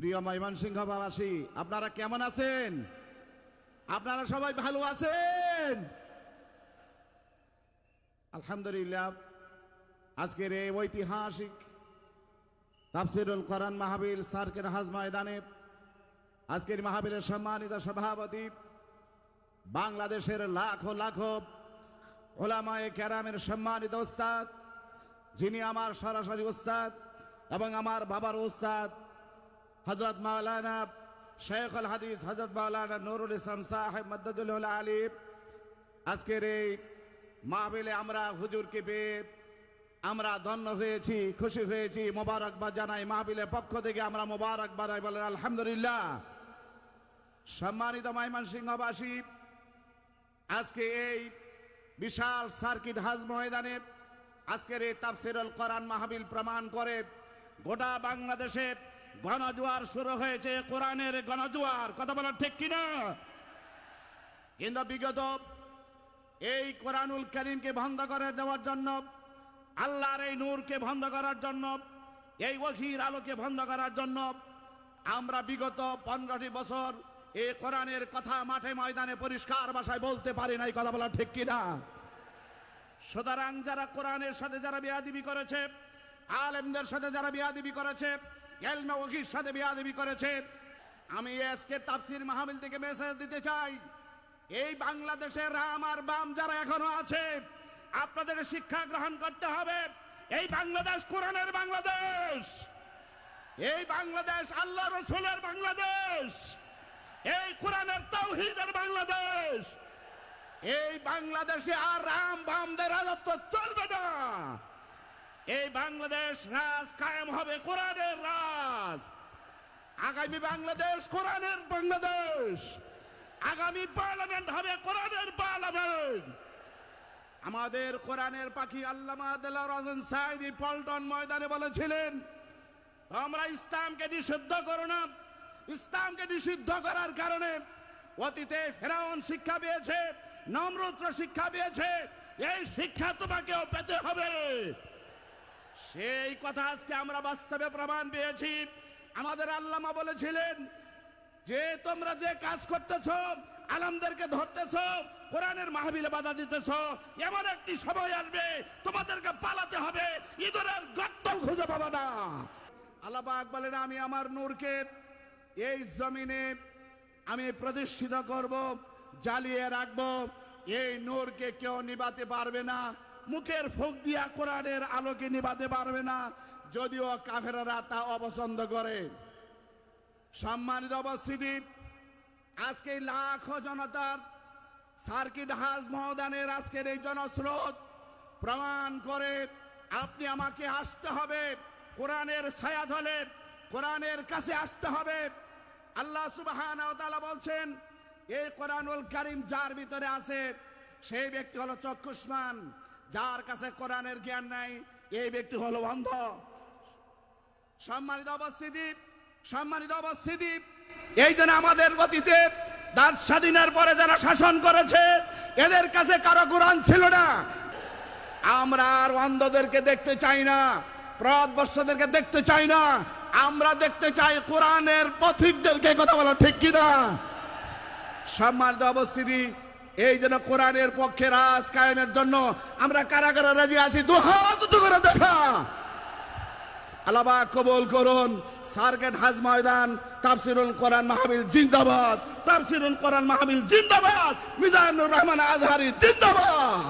প্রিয় ময়মনসিংহবাসী, আপনারা কেমন আছেন? আপনারা সবাই ভালো আছেন? আলহামদুলিল্লাহ। আজকের এই ঐতিহাসিক তাফসিরুল কোরআন মাহফিল সার্কের হাজ ময়দানে আজকের মাহফিলের সম্মানিত সভাপতি, বাংলাদেশের লাখো লাখো ওলামায়ে কেরামের সম্মানিত উস্তাদ, যিনি আমার সরাসরি উস্তাদ এবং আমার বাবার উস্তাদ হযরত মাওলানা শেখুল হাদিস হযরত মাওলানা নুরুল ইসলাম সাহেব মাদ্দাদুল আলী। আজকের এই মাহফিলে আমরা হুজুরকে পেয়ে আমরা ধন্য হয়েছি, খুশি হয়েছি, মোবারকবাদ জানাই। মাহফিলের পক্ষ থেকে আমরা মোবারকবাদ বলেন আলহামদুলিল্লাহ। সম্মানিত ময়মনসিংহবাসী, আজকে এই বিশাল সার্কিট হাজ ময়দানে আজকের এই তাফসিরুল কোরআন মাহফিল প্রমাণ করে গোটা বাংলাদেশে গণজোয়ার শুরু হয়েছে, কোরআনের গণজোয়ার। কথা বলার ঠিক কিনা? কিন্তু বিগত এই কোরআনুল কারীমকে বন্ধ করে দেওয়ার জন্য, আল্লাহর এই নূরকে বন্ধ করার জন্য, এই ওহীর আলোকে বন্ধ করার জন্য আমরা বিগত 15টি বছর এই কোরআনের কথা মাঠে ময়দানে পরিষ্কার ভাষায় বলতে পারি নাই। কথা বলা ঠিক কিনা? সুতরাং যারা কোরআনের সাথে যারা বেয়াদবি করেছে, আলেমদের সাথে যারা বেয়াদবি করেছে, ইলমে ওহীর সাথে বেয়াদবি করেছে, আমি আজকে তাফসীর মাহফিল থেকে মেসেজ দিতে চাই, এই বাংলাদেশের রাম আর বাম যারা এখনো আছে, আপনাদের শিক্ষা গ্রহণ করতে হবে। এই বাংলাদেশ কোরআনের বাংলাদেশ, এই বাংলাদেশ আল্লাহ রাসূলের বাংলাদেশ, এই কোরআনের তাওহীদের বাংলাদেশ। এই বাংলাদেশে আর রাম বামদের রাজত্ব চলবে না। এই বাংলাদেশ রাজ কায়েম হবে কোরআনের রাজ। আগামী বাংলাদেশ কোরআনের বাংলাদেশ, আগামী পার্লামেন্ট হবে কোরআনের পার্লামেন্ট। আমাদের কোরআনের পাখি আল্লামা দেলোয়ার হোসেন সাঈদী পল্টন ময়দানে বলেছিলেন, তোমরা ইসলামকে নিষিদ্ধ করো না। ইসলামকে নিষিদ্ধ করার কারণে অতীতে ফেরাউন শিক্ষা পেয়েছে, নমরুদ শিক্ষা পেয়েছে, এই শিক্ষা তোমাকেও পেতে হবে। সেই কথা আজকে আমরা বাস্তবে প্রমাণ পেয়েছি। আমাদের আল্লামা বলেছিলেন যে তোমরা যে কাজ করতেছ, আলেমদেরকে ধরতেছ, কোরআনের মাহফিলে বাধা দিতেছ, এমন একটি সময় আসবে তোমাদেরকে পালাতে হবে, ইঁদুরের গর্ত খুঁজে পাবে না। আল্লাহ পাক বলেন, আমি আমার নূরকে এই জমিনে আমি প্রতিষ্ঠিত করব, জ্বালিয়ে রাখব। এই নূরকে কেউ নিভাতে পারবে না। মুখের ফুঁক দিয়া কোরআনের আলোকে নিভাতে পারবে না, যদিও কাফেররা তা অপছন্দ করে। সম্মানিত উপস্থিতি, আজকে লাখো জনতার সার্কিট হাজ ময়দানের আজকের এই জনস্রোত প্রমাণ করে আপনি আমাকে আসতে হবে কোরআনের ছায়াতলে, কোরআনের কাছে আসতে হবে। আল্লাহ সুবহানাহু ওয়া তাআলা বলছেন, এই কোরআনুল কারীম যার ভিতরে আছে সেই ব্যক্তি হলো চক্ষুষ্মান, যার কাছে কোরআনের জ্ঞান নাই এই ব্যক্তি হলো অন্ধ। সম্মানিত উপস্থিতি, এই জন্য আমাদের গতিতে দাঁত স্বাধীনের পরে যারা শাসন করেছে এদের কাছে কারো কোরআন ছিল না। আমরা আর অন্ধদেরকে দেখতে চাই না, প্রদবর্ষদেরকে দেখতে চাই না, আমরা দেখতে চাই কোরআনের পথিকদেরকে। কথা বলা ঠিক কিনা? সম্মানিত উপস্থিতি, এই জন্য কোরআনের পক্ষে রাজ কায়েমের জন্য আমরা কারা কারা রাজি আছি? দুহাত উঁচু করে দেখা। আল্লাহ পাক কবুল করুন। সার্কিট হাজ ময়দান তাফসিরুল কোরআন মাহফিল জিন্দাবাদ, তাফসিরুল কোরআন মাহফিল জিন্দাবাদ, মিজানুর রহমান আজহারি জিন্দাবাদ।